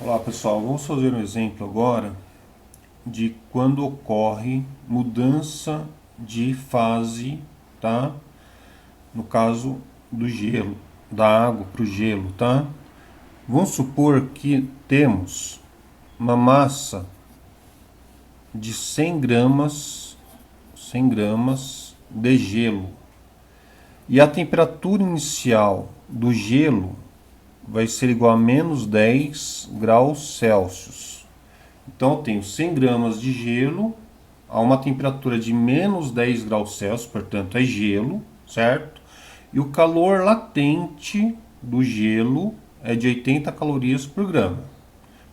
Olá pessoal, vamos fazer um exemplo agora de quando ocorre mudança de fase, tá? No caso do gelo, da água para o gelo, tá? Vamos supor que temos uma massa de 100 gramas de gelo e a temperatura inicial do gelo vai ser igual a menos 10 graus Celsius. Então eu tenho 100 gramas de gelo a uma temperatura de menos 10 graus Celsius, portanto é gelo, certo? E o calor latente do gelo é de 80 calorias por grama.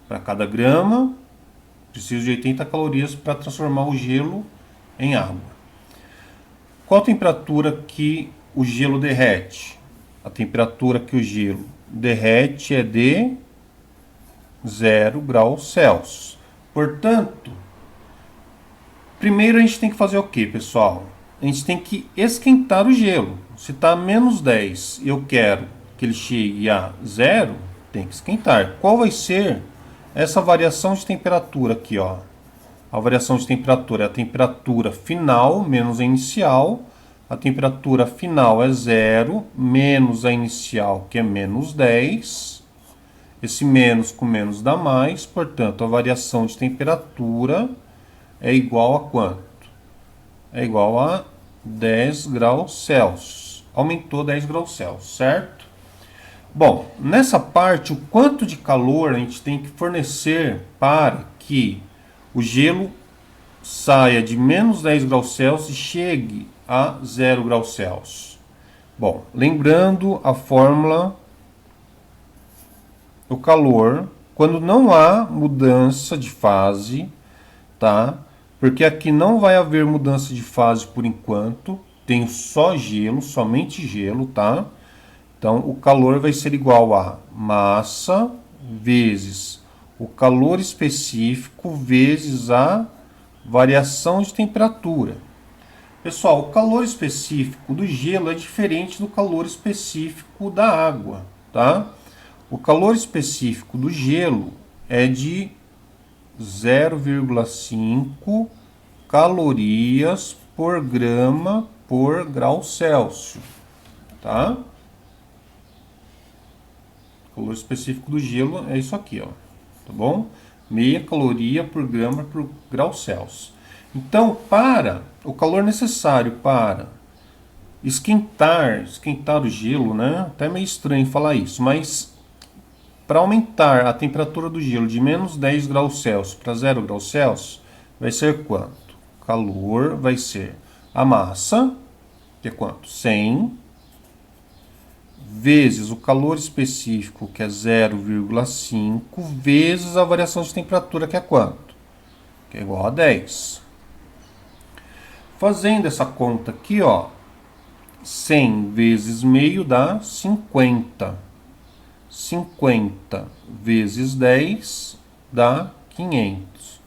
Para cada grama, preciso de 80 calorias para transformar o gelo em água. Qual a temperatura que o gelo derrete? A temperatura que o gelo derrete é de 0 graus Celsius. Portanto, primeiro a gente tem que fazer o que, pessoal? A gente tem que esquentar o gelo. Se está a menos 10 e eu quero que ele chegue a 0, tem que esquentar. Qual vai ser essa variação de temperatura aqui, ó? A variação de temperatura é a temperatura final menos a inicial. A temperatura final é 0 menos a inicial, que é menos 10. Esse menos com menos dá mais, portanto, a variação de temperatura é igual a quanto? É igual a 10 graus Celsius. Aumentou 10 graus Celsius, certo? Bom, nessa parte, o quanto de calor a gente tem que fornecer para que o gelo saia de menos 10 graus Celsius e chegue a 0 graus Celsius. Bom, lembrando a fórmula, o calor, quando não há mudança de fase, tá? Porque aqui não vai haver mudança de fase por enquanto, tenho só gelo, somente gelo, tá? Então o calor vai ser igual a massa vezes o calor específico vezes a variação de temperatura. Pessoal, o calor específico do gelo é diferente do calor específico da água, tá? O calor específico do gelo é de 0,5 calorias por grama por grau Celsius, tá? O calor específico do gelo é isso aqui, ó, tá bom? Meia caloria por grama por grau Celsius. Então, para o calor necessário para esquentar o gelo, né? Até meio estranho falar isso, mas para aumentar a temperatura do gelo de menos 10 graus Celsius para 0 graus Celsius, vai ser quanto? O calor vai ser a massa, que é quanto? 100, vezes o calor específico, que é 0,5, vezes a variação de temperatura, que é quanto? Que é igual a 10. Fazendo essa conta aqui, ó, 100 vezes meio dá 50. 50 vezes 10 dá 500.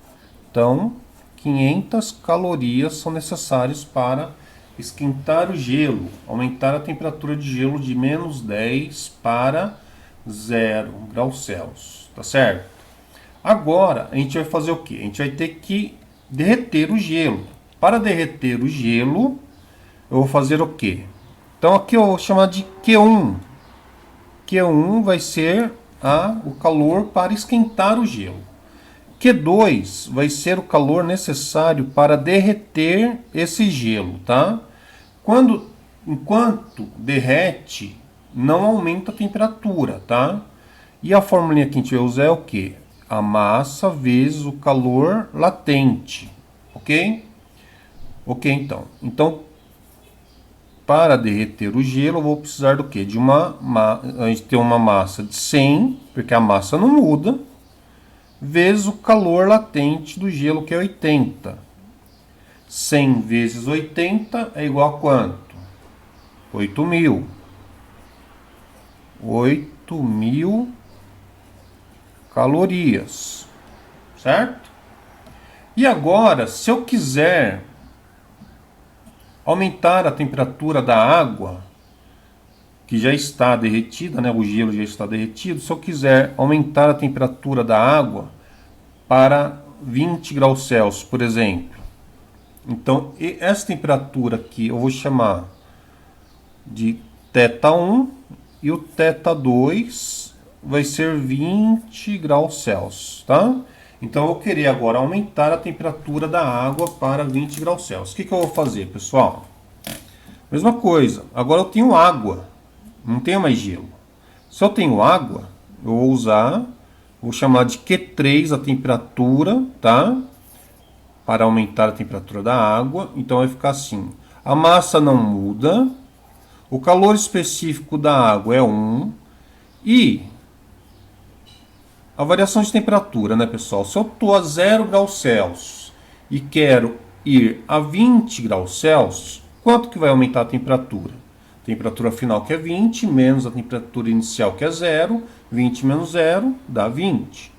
Então, 500 calorias são necessárias para esquentar o gelo, aumentar a temperatura de gelo de menos 10 para 0 graus Celsius, tá certo? Agora, a gente vai fazer o quê? A gente vai ter que derreter o gelo. Para derreter o gelo, eu vou fazer o quê? Então, aqui eu vou chamar de Q1. Q1 vai ser o calor para esquentar o gelo. Q2 vai ser o calor necessário para derreter esse gelo, tá? Enquanto derrete, não aumenta a temperatura, tá? E a formulinha que a gente vai usar é o quê? A massa vezes o calor latente, ok? Ok, então. Então, para derreter o gelo, eu vou precisar do quê? A gente tem uma massa de 100, porque a massa não muda, vezes o calor latente do gelo, que é 80. 100 vezes 80 é igual a quanto? 8.000. 8.000 calorias, certo? E agora, se eu quiser aumentar a temperatura da água, que já está derretida, né? O gelo já está derretido. Se eu quiser aumentar a temperatura da água para 20 graus Celsius, por exemplo. Então, essa temperatura aqui eu vou chamar de θ1 e o θ2 vai ser 20 graus Celsius, tá? Então, eu vou querer agora aumentar a temperatura da água para 20 graus Celsius. O que eu vou fazer, pessoal? Mesma coisa. Agora eu tenho água, não tenho mais gelo. Se eu tenho água, eu vou usar, vou chamar de Q3 a temperatura, tá? Para aumentar a temperatura da água. Então vai ficar assim. A massa não muda. O calor específico da água é 1. E a variação de temperatura, né, pessoal? Se eu estou a 0 graus Celsius e quero ir a 20 graus Celsius, quanto que vai aumentar a temperatura? A temperatura final que é 20, menos a temperatura inicial que é 0. 20 menos 0 dá 20.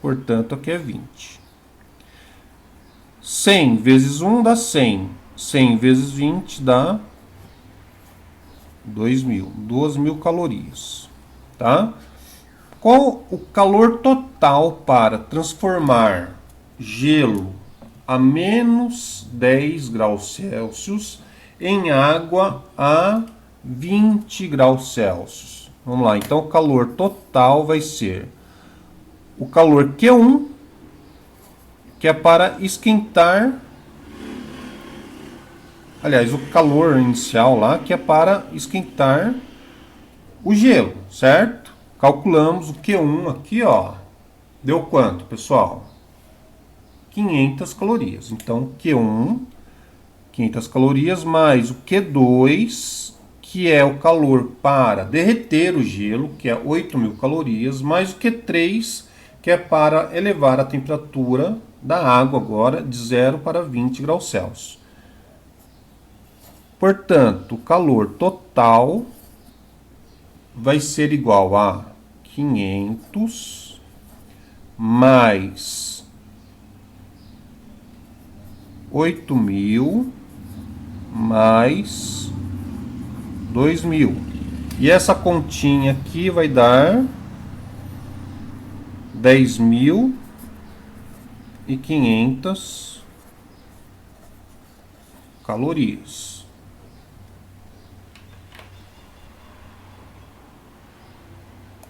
Portanto, aqui é 20. 100 vezes 1 dá 100. 100 vezes 20 dá 2.000. 2.000 calorias. Tá? Qual o calor total para transformar gelo a menos 10 graus Celsius em água a 20 graus Celsius? Vamos lá, então o calor total vai ser o calor Q1, que é para esquentar, aliás, o calor inicial lá, que é para esquentar o gelo, certo? Calculamos o Q1 aqui, ó. Deu quanto, pessoal? 500 calorias. Então, Q1, 500 calorias, mais o Q2, que é o calor para derreter o gelo, que é 8.000 calorias, mais o Q3, que é para elevar a temperatura da água agora de 0 para 20 graus Celsius. Portanto, o calor total vai ser igual a 500 mais 8.000 mais 2.000. E essa continha aqui vai dar 10.500 calorias.